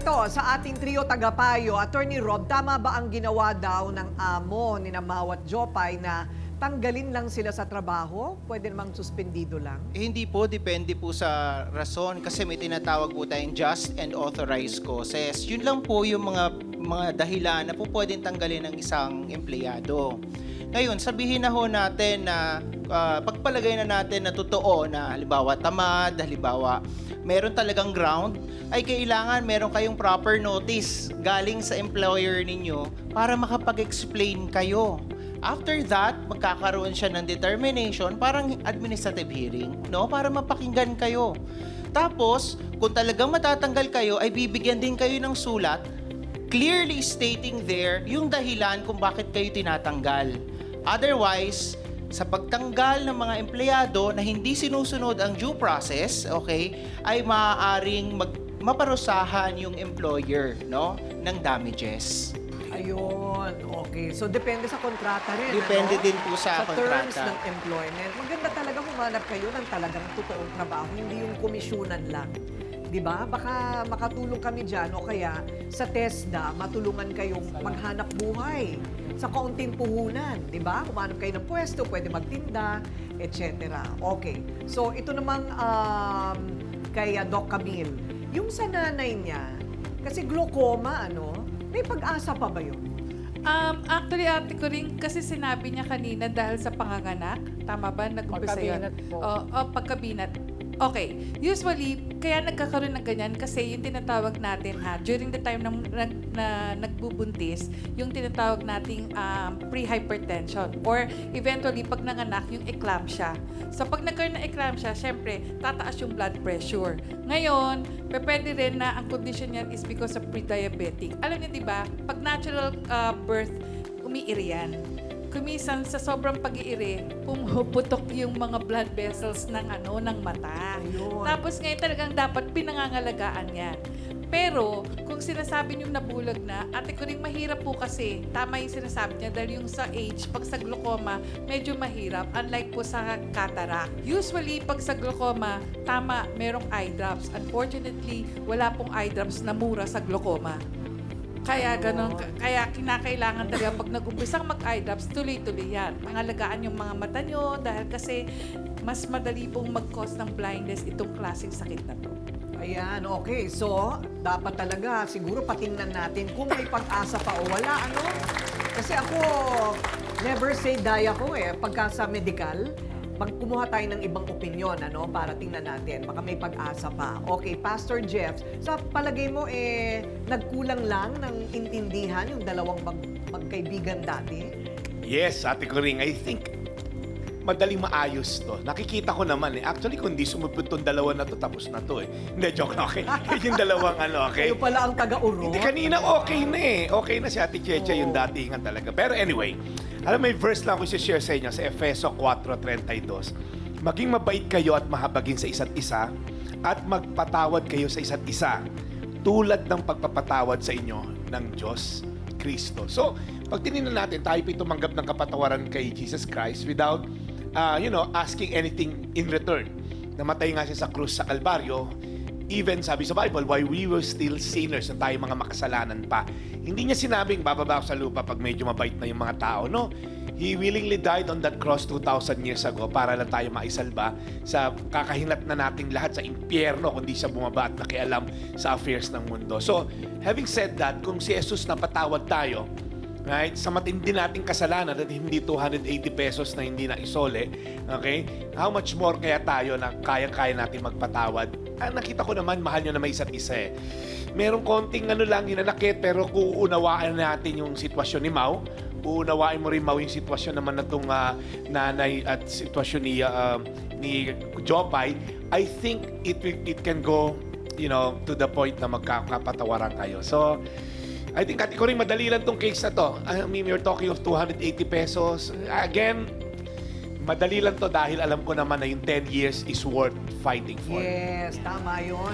eto, sa ating trio tagapayo, Attorney Rob, tama ba ang ginawa daw ng amo ni Mao at Jopay na tanggalin lang sila sa trabaho? Pwede namang suspendido lang? Hindi po, depende po sa rason kasi may tinatawag po tayong just and authorized causes. Yun lang po yung mga dahilan na po pwedeng tanggalin ng isang empleyado. Ngayon, sabihin na ho natin na pagpalagay na natin na totoo na halimbawa tamad, halimbawa meron talagang ground, ay kailangan meron kayong proper notice galing sa employer ninyo para makapag-explain kayo. After that, magkakaroon siya ng determination, parang administrative hearing, no? Para mapakinggan kayo. Tapos, kung talagang matatanggal kayo, ay bibigyan din kayo ng sulat clearly stating there yung dahilan kung bakit kayo tinatanggal. Otherwise, sa pagtanggal ng mga empleyado na hindi sinusunod ang due process, okay, ay maaaring maparusahan yung employer, no, ng damages. Ayun, okay. So, depende sa kontrata rin, Depende ano? din po sa terms kontrata. ng employment. Maganda talaga humanap kayo ng talagang totoong trabaho, hindi yung komisyonan lang. Di ba? Baka makatulong kami dyan o kaya sa TESDA, matulungan kayong maghanap buhay sa kaunting puhunan. Di ba? Humanap kayo ng pwesto, pwede magtinda, etc. Okay. So, ito namang kay Doc Camille. Yung sa nanay niya, kasi glaucoma, may pag-asa pa ba yun? Actually, ate ko rin kasi sinabi niya kanina dahil sa panganganak. Tama ba? Nag-umpisa yun? Pagkabinat po. Pagkabinat. Okay. Usually, kaya nagkakaroon ng ganyan kasi yung tinatawag natin during the time na nagbubuntis, yung tinatawag nating pre-hypertension or eventually pag nanganak yung eclampsia. So pag nagkaroon ng eclampsia, syempre tataas yung blood pressure. Ngayon, pwede rin na ang condition niyan is because of pre-diabetic. Alam niyo 'di ba? Pag natural birth, umiiri yan. Kumisan sa sobrang pag-iiri, pumuputok yung mga blood vessels ng mata. Ayun. Tapos ngayon talagang dapat pinangangalagaan yan. Pero, kung sinasabi niyong nabulag na, ate ko rin mahirap po kasi, tama yung sinasabi niya, dahil yung sa age, pag sa glaucoma, medyo mahirap, unlike po sa cataract. Usually, pag sa glaucoma, tama, merong eye drops. Unfortunately, wala pong eye drops na mura sa glaucoma. Kaya ganun, kaya kinakailangan talaga pag nag-umpisang mag-eye drops, tuloy-tuloy yan. Pangalagaan yung mga mata nyo dahil kasi mas madali pong mag-cause ng blindness itong klaseng sakit na to. Ayan, okay. So, dapat talaga siguro patingnan natin kung may pag-asa pa o wala, Kasi ako, never say die ako pagka sa medical, kumuha tayo ng ibang opinyon, para tingnan natin. Baka may pag-asa pa. Okay, Pastor Jeff, sa palagay mo, nagkulang lang ng intindihan yung dalawang magkaibigan dati? Yes, Ate Coring, I think madaling maayos to. Nakikita ko naman Actually, kung di sumupot tong dalawa na to, tapos na to Hindi, joke na, okay? Yung dalawang okay? Kayo pala ang taga-uro. Hindi, kanina okay na Okay na si Ate Checha yung datingan talaga. Pero anyway, alam, may verse lang ako share sa inyo sa Efeso 4:32. Maging mabait kayo at mahabagin sa isa't isa at magpatawad kayo sa isa't isa tulad ng pagpapatawad sa inyo ng Diyos Kristo. So, pag tinignan natin, tayo po'y tumanggap ng kapatawaran kay Jesus Christ without asking anything in return. Namatay nga siya sa krus sa Kalbaryo. Even sabi sa Bible, while we were still sinners, na tayo mga makasalanan pa. Hindi niya sinabing bababa ako sa lupa pag medyo mabait na yung mga tao, no? He willingly died on that cross 2,000 years ago para lang tayo maisalba sa kakahinat na nating lahat sa impyerno kundi siya bumaba at nakialam sa affairs ng mundo. So, having said that, kung si Jesus napatawad tayo, right? Sa matindi nating kasalanan at hindi 280 pesos na hindi na isole, okay? How much more kaya tayo na kaya-kaya natin magpatawad? Nakita ko naman, mahal nyo na may isa't isa Merong konting lang, hinanakit, pero kung uunawaan natin yung sitwasyon ni Mau, uunawain mo rin Mau yung sitwasyon naman na itong nanay at sitwasyon ni Jopay, I think it can go, to the point na magkakapatawaran kayo. So, I think ko rin madali lang tong case na to. I mean, we're talking of 280 pesos. Again, madali lang to dahil alam ko naman na yung 10 years is worth fighting for. Yes, tama yun,